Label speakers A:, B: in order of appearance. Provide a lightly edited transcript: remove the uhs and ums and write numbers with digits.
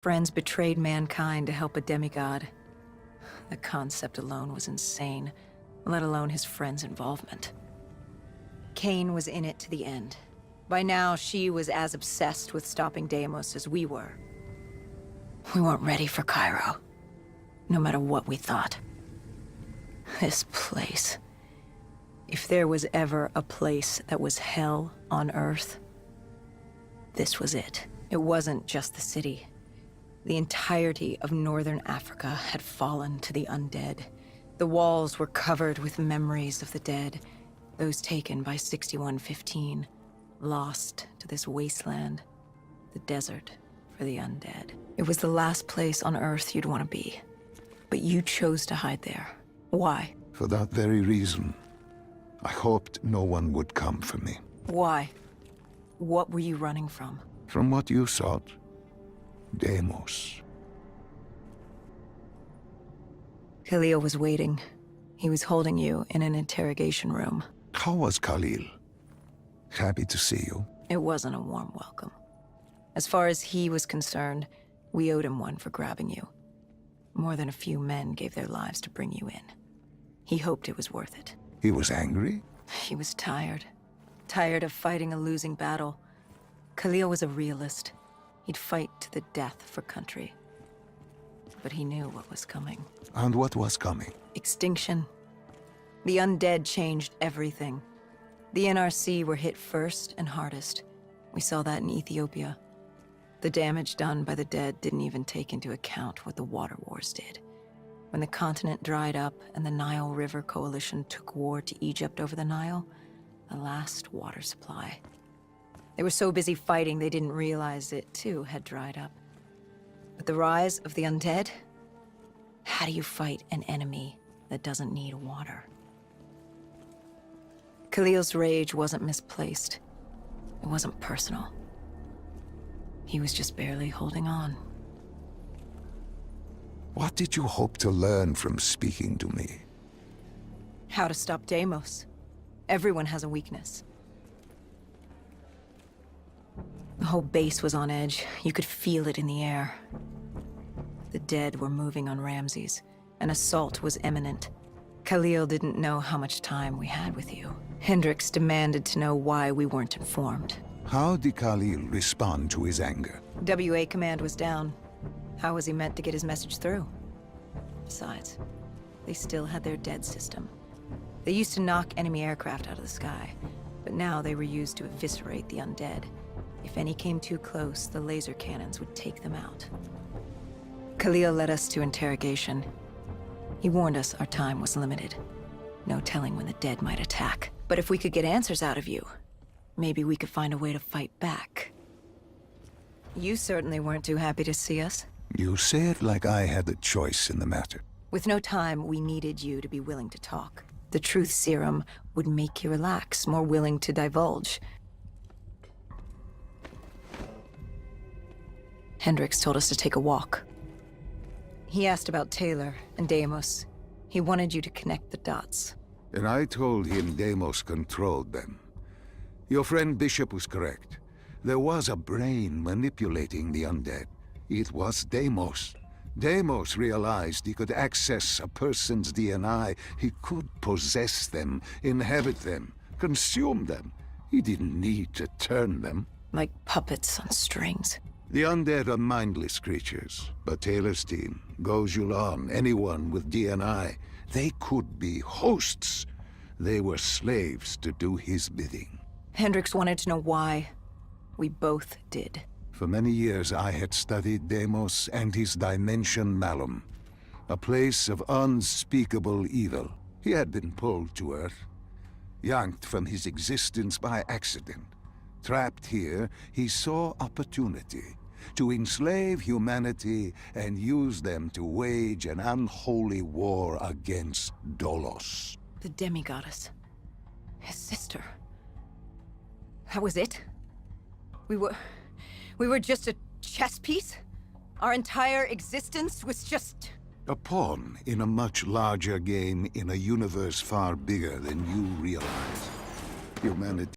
A: Friends betrayed mankind to help a demigod. The concept alone was insane, let alone his friend's involvement. Cain was in it to the end. By now, she was as obsessed with stopping Deimos as we were. We weren't ready for Cairo, no matter what we thought. This place. If there was ever a place that was hell on Earth, this was it. It wasn't just the city. The entirety of northern Africa had fallen to the undead. The walls were covered with memories of the dead, those taken by 6115, lost to this wasteland, the desert for the undead. It was the last place on Earth you'd want to be, but you chose to hide there. Why?
B: For that very reason. I hoped no one would come for me.
A: Why? What were you running from?
B: From what you sought. Deimos.
A: Khalil was waiting. He was holding you in an interrogation room.
B: How was Khalil? Happy to see you.
A: It wasn't a warm welcome. As far as he was concerned, we owed him one for grabbing you. More than a few men gave their lives to bring you in. He hoped it was worth it.
B: He was angry?
A: He was tired. Tired of fighting a losing battle. Khalil was a realist. He'd fight to the death for country. But he knew what was coming.
B: And what was coming?
A: Extinction. The undead changed everything. The NRC were hit first and hardest. We saw that in Ethiopia. The damage done by the dead didn't even take into account what the water wars did. When the continent dried up and the Nile River Coalition took war to Egypt over the Nile, the last water supply. They were so busy fighting they didn't realize it, too, had dried up. But the rise of the undead? How do you fight an enemy that doesn't need water? Khalil's rage wasn't misplaced. It wasn't personal. He was just barely holding on.
B: What did you hope to learn from speaking to me?
A: How to stop Deimos. Everyone has a weakness. The whole base was on edge. You could feel it in the air. The dead were moving on Ramses. An assault was imminent. Khalil didn't know how much time we had with you. Hendricks demanded to know why we weren't informed.
B: How did Khalil respond to his anger?
A: WA command was down. How was he meant to get his message through? Besides, they still had their dead system. They used to knock enemy aircraft out of the sky, but now they were used to eviscerate the undead. If any came too close, the laser cannons would take them out. Khalil led us to interrogation. He warned us our time was limited. No telling when the dead might attack. But if we could get answers out of you, maybe we could find a way to fight back. You certainly weren't too happy to see us.
B: You say it like I had a choice in the matter.
A: With no time, we needed you to be willing to talk. The truth serum would make you relax, more willing to divulge. Hendricks told us to take a walk. He asked about Taylor and Deimos. He wanted you to connect the dots.
B: And I told him Deimos controlled them. Your friend Bishop was correct. There was a brain manipulating the undead. It was Deimos. Deimos realized he could access a person's DNA. He could possess them, inhabit them, consume them. He didn't need to turn them.
A: Like puppets on strings.
B: The undead are mindless creatures, but Taylor's team, Gojulan, anyone with DNI, they could be hosts. They were slaves to do his bidding.
A: Hendricks wanted to know why. We both did.
B: For many years I had studied Deimos and his dimension Malum, a place of unspeakable evil. He had been pulled to Earth, yanked from his existence by accident. Trapped here, he saw opportunity to enslave humanity and use them to wage an unholy war against Dolos.
A: The demigoddess. His sister. That was it? We were just a chess piece? Our entire existence was just...
B: A pawn in a much larger game in a universe far bigger than you realize. Humanity